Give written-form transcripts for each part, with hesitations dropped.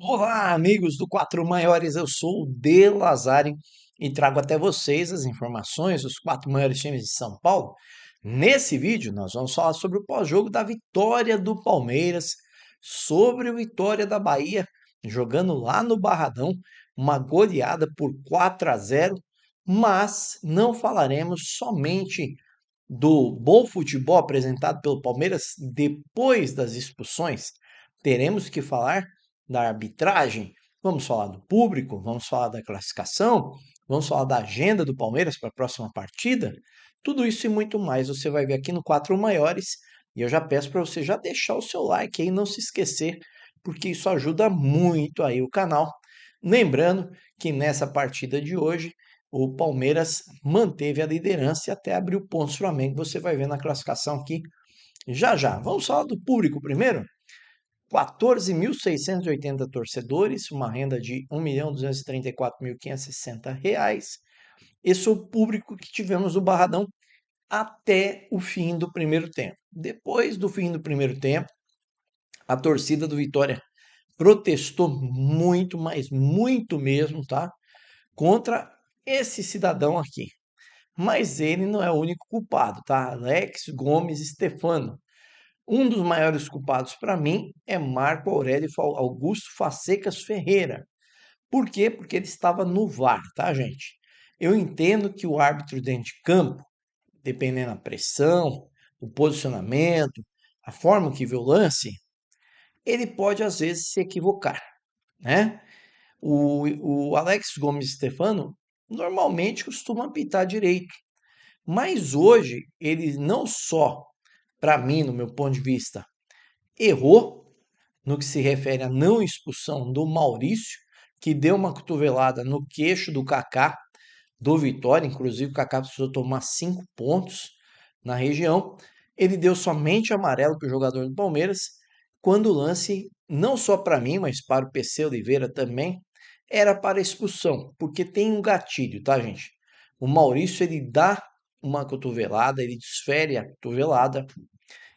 Olá, amigos do Quatro Maiores, eu sou o De Lazari e trago até vocês as informações dos quatro maiores times de São Paulo. Nesse vídeo, nós vamos falar sobre o pós-jogo da vitória do Palmeiras, sobre o Vitória da Bahia, jogando lá no Barradão, uma goleada por 4-0, mas não falaremos somente do bom futebol apresentado pelo Palmeiras depois das expulsões. Teremos que falar da arbitragem, vamos falar do público, vamos falar da classificação, vamos falar da agenda do Palmeiras para a próxima partida. Tudo isso e muito mais você vai ver aqui no Quatro Maiores. E eu já peço para você já deixar o seu like aí, e não se esquecer, porque isso ajuda muito aí o canal. Lembrando que nessa partida de hoje o Palmeiras manteve a liderança e até abriu pontos para o Flamengo. Você vai ver na classificação aqui já já. Vamos falar do público primeiro? 14.680 torcedores, uma renda de R$ 1.234.560. Esse é o público que tivemos no Barradão até o fim do primeiro tempo. Depois do fim do primeiro tempo, a torcida do Vitória protestou muito, mas muito mesmo, tá? Contra esse cidadão aqui. Mas ele não é o único culpado, tá? Alex Gomes Stefano. Um dos maiores culpados para mim é Marco Aurélio Augusto Facecas Ferreira. Por quê? Porque ele estava no VAR, tá, gente? Eu entendo que o árbitro dentro de campo, dependendo da pressão, o posicionamento, a forma que vê o lance, ele pode às vezes se equivocar, né? O Alex Gomes Stefano normalmente costuma apitar direito, mas hoje ele não só, para mim, no meu ponto de vista, errou no que se refere à não expulsão do Maurício, que deu uma cotovelada no queixo do Kaká do Vitória, inclusive o Kaká precisou tomar 5 pontos na região. Ele deu somente amarelo para o jogador do Palmeiras, quando o lance, não só para mim, mas para o PC Oliveira também, era para expulsão, porque tem um gatilho, tá, gente? O Maurício, ele dá uma cotovelada, ele desfere a cotovelada,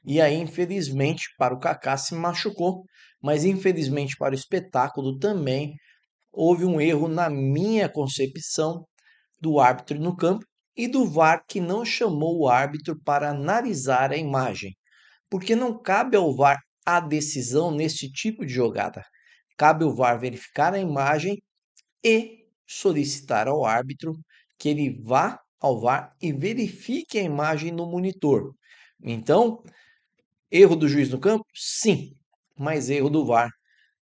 e aí, infelizmente, para o Kaká se machucou, mas infelizmente para o espetáculo também houve um erro na minha concepção do árbitro no campo e do VAR que não chamou o árbitro para analisar a imagem, porque não cabe ao VAR a decisão neste tipo de jogada. Cabe ao VAR verificar a imagem e solicitar ao árbitro que ele vá ao VAR e verifique a imagem no monitor. Então, erro do juiz no campo? Sim, mas erro do VAR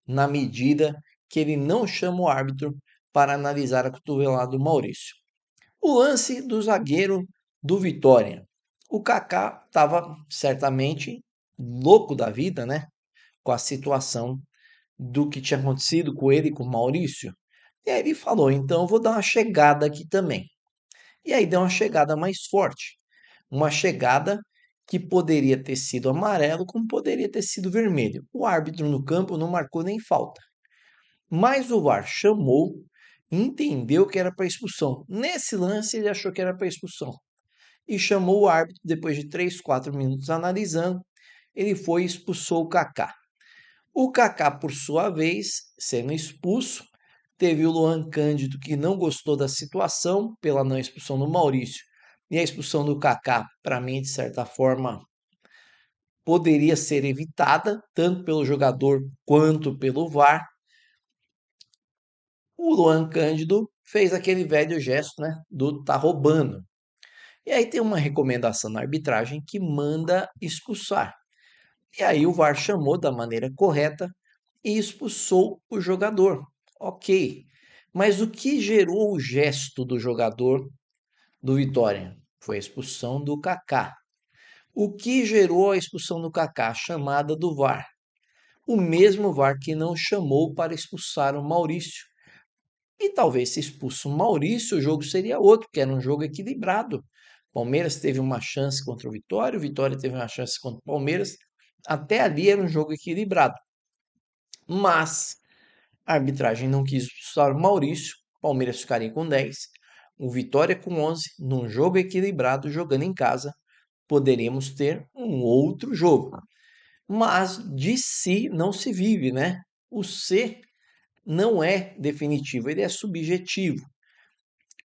na medida que ele não chama o árbitro para analisar a cotovelada do Maurício. O lance do zagueiro do Vitória. O Kaká estava certamente louco da vida, né? Com a situação do que tinha acontecido com ele e com o Maurício. E aí ele falou: então eu vou dar uma chegada aqui também. E aí deu uma chegada mais forte. Uma chegada que poderia ter sido amarelo, como poderia ter sido vermelho. O árbitro no campo não marcou nem falta. Mas o VAR chamou e entendeu que era para expulsão. Nesse lance, ele achou que era para expulsão. E chamou o árbitro, depois de 3, 4 minutos analisando, ele foi e expulsou o Kaká. O Kaká, por sua vez, sendo expulso, teve o Luan Cândido que não gostou da situação pela não expulsão do Maurício. E a expulsão do Kaká, para mim, de certa forma, poderia ser evitada, tanto pelo jogador quanto pelo VAR. O Luan Cândido fez aquele velho gesto, né, do tá roubando. E aí tem uma recomendação na arbitragem que manda expulsar. E aí o VAR chamou da maneira correta e expulsou o jogador. Ok. Mas o que gerou o gesto do jogador do Vitória? Foi a expulsão do Kaká. O que gerou a expulsão do Kaká? A chamada do VAR. O mesmo VAR que não chamou para expulsar o Maurício. E talvez se expulso o Maurício, o jogo seria outro, que era um jogo equilibrado. O Palmeiras teve uma chance contra o Vitória teve uma chance contra o Palmeiras. Até ali era um jogo equilibrado. Mas a arbitragem não quis expulsar o Maurício, o Palmeiras ficaria com 10, o Vitória com 11, num jogo equilibrado, jogando em casa, poderíamos ter um outro jogo. Mas de si não se vive, né? O C não é definitivo, ele é subjetivo,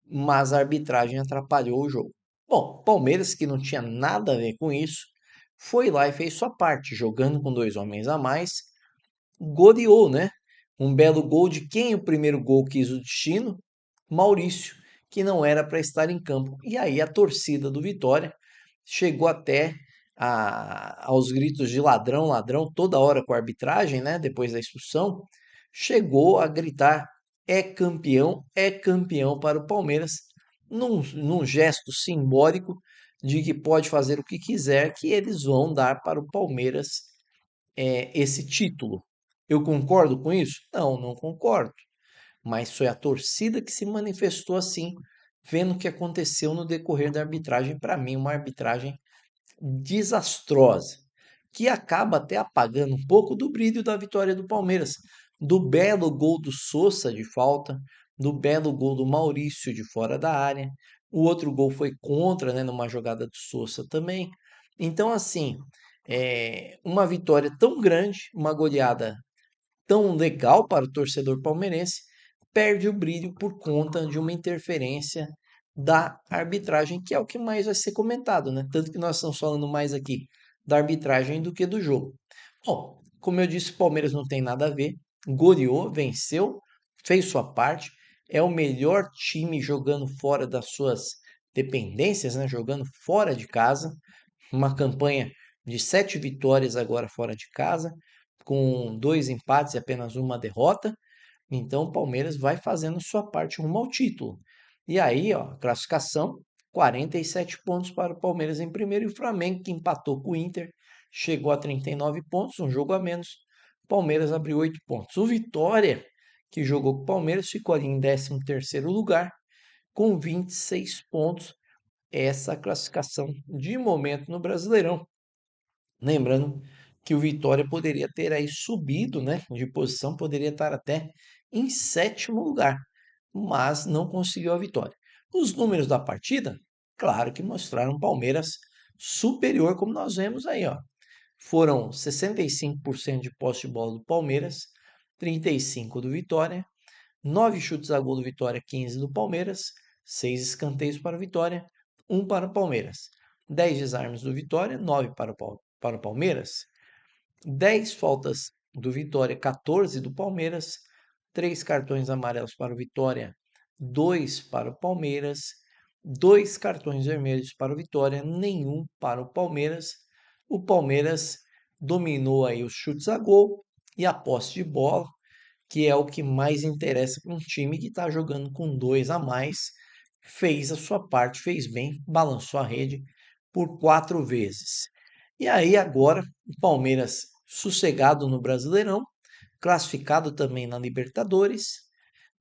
mas a arbitragem atrapalhou o jogo. Bom, Palmeiras, que não tinha nada a ver com isso, foi lá e fez sua parte, jogando com 2 homens a mais, goleou, né? Um belo gol de quem o primeiro gol quis o destino? Maurício, que não era para estar em campo. E aí a torcida do Vitória chegou até aos gritos de ladrão, ladrão, toda hora com a arbitragem, né? Depois da expulsão, chegou a gritar: é campeão para o Palmeiras, num gesto simbólico de que pode fazer o que quiser, que eles vão dar para o Palmeiras esse título. Eu concordo com isso? Não, não concordo. Mas foi a torcida que se manifestou assim, vendo o que aconteceu no decorrer da arbitragem. Para mim, uma arbitragem desastrosa, que acaba até apagando um pouco do brilho da vitória do Palmeiras, do belo gol do Sousa de falta, do belo gol do Maurício de fora da área. O outro gol foi contra, né, numa jogada do Sousa também. Então, assim, uma vitória tão grande, uma goleada tão legal para o torcedor palmeirense, perde o brilho por conta de uma interferência da arbitragem, que é o que mais vai ser comentado, né? Tanto que nós estamos falando mais aqui da arbitragem do que do jogo. Bom, como eu disse, o Palmeiras não tem nada a ver, goleou, venceu, fez sua parte, é o melhor time jogando fora das suas dependências, né? Jogando fora de casa, uma campanha de 7 vitórias agora fora de casa, com 2 empates e apenas uma derrota. Então o Palmeiras vai fazendo sua parte rumo ao título. E aí, ó, classificação, 47 pontos para o Palmeiras em primeiro, e o Flamengo, que empatou com o Inter, chegou a 39 pontos, um jogo a menos. O Palmeiras abriu 8 pontos. O Vitória, que jogou com o Palmeiras, ficou ali em 13º lugar, com 26 pontos. Essa classificação de momento no Brasileirão. Lembrando que o Vitória poderia ter aí subido, né, de posição, poderia estar até em 7º lugar, mas não conseguiu a vitória. Os números da partida, claro que mostraram o Palmeiras superior, como nós vemos aí, ó. Foram 65% de posse de bola do Palmeiras, 35% do Vitória, 9 chutes a gol do Vitória, 15 do Palmeiras, 6 escanteios para o Vitória, 1 para o Palmeiras. 10 desarmes do Vitória, 9 para o Palmeiras. 10 faltas do Vitória, 14 do Palmeiras. 3 cartões amarelos para o Vitória, 2 para o Palmeiras. 2 cartões vermelhos para o Vitória, nenhum para o Palmeiras. O Palmeiras dominou aí os chutes a gol e a posse de bola, que é o que mais interessa para um time que está jogando com 2 a mais. Fez a sua parte, fez bem, balançou a rede por 4 vezes. E aí agora o Palmeiras sossegado no Brasileirão, classificado também na Libertadores,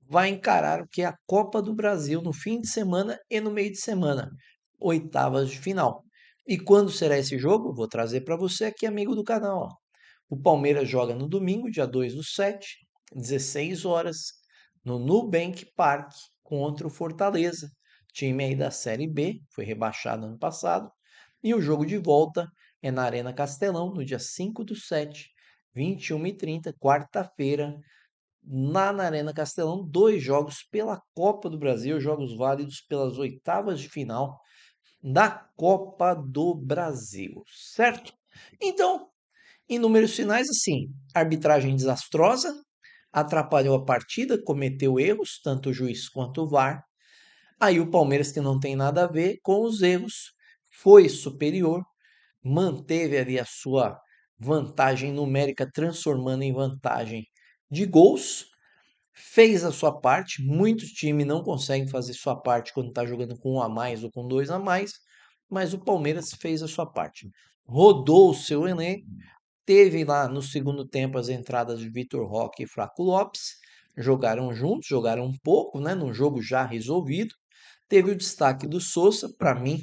vai encarar o que é a Copa do Brasil no fim de semana e no meio de semana, oitavas de final. E quando será esse jogo? Vou trazer para você aqui, amigo do canal. Ó. O Palmeiras joga no domingo, dia 2/7, 16 horas, no Nubank Park, contra o Fortaleza, time aí da Série B, foi rebaixado ano passado. E o jogo de volta é na Arena Castelão, no dia 5/7, 21h30, quarta-feira, lá na Arena Castelão, 2 jogos pela Copa do Brasil, jogos válidos pelas oitavas de final da Copa do Brasil, certo? Então, em números finais, assim, arbitragem desastrosa, atrapalhou a partida, cometeu erros, tanto o juiz quanto o VAR. Aí o Palmeiras, que não tem nada a ver com os erros, foi superior, manteve ali a sua vantagem numérica, transformando em vantagem de gols, fez a sua parte. Muitos times não conseguem fazer sua parte quando está jogando com 1 a mais ou com 2 a mais, mas o Palmeiras fez a sua parte. Rodou o seu elenco, teve lá no segundo tempo as entradas de Vitor Roque e Flaco Lopes, jogaram juntos, jogaram um pouco, né, num jogo já resolvido. Teve o destaque do Sousa, para mim,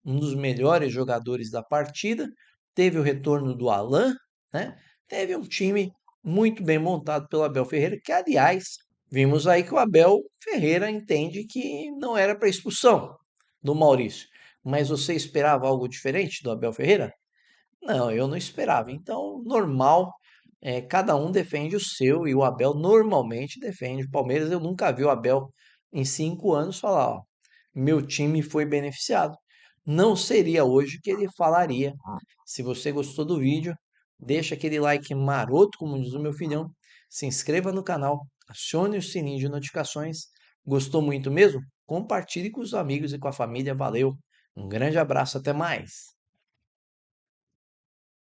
um dos melhores jogadores da partida. Teve o retorno do Alan, né? Teve um time muito bem montado pelo Abel Ferreira, que, aliás, vimos aí que o Abel Ferreira entende que não era para expulsão do Maurício. Mas você esperava algo diferente do Abel Ferreira? Não, eu não esperava. Então, normal, cada um defende o seu e o Abel normalmente defende o Palmeiras. Eu nunca vi o Abel em 5 anos falar, ó, meu time foi beneficiado. Não seria hoje que ele falaria. Se você gostou do vídeo, deixa aquele like maroto, como diz o meu filhão, se inscreva no canal, acione o sininho de notificações. Gostou muito mesmo? Compartilhe com os amigos e com a família. Valeu, um grande abraço, até mais.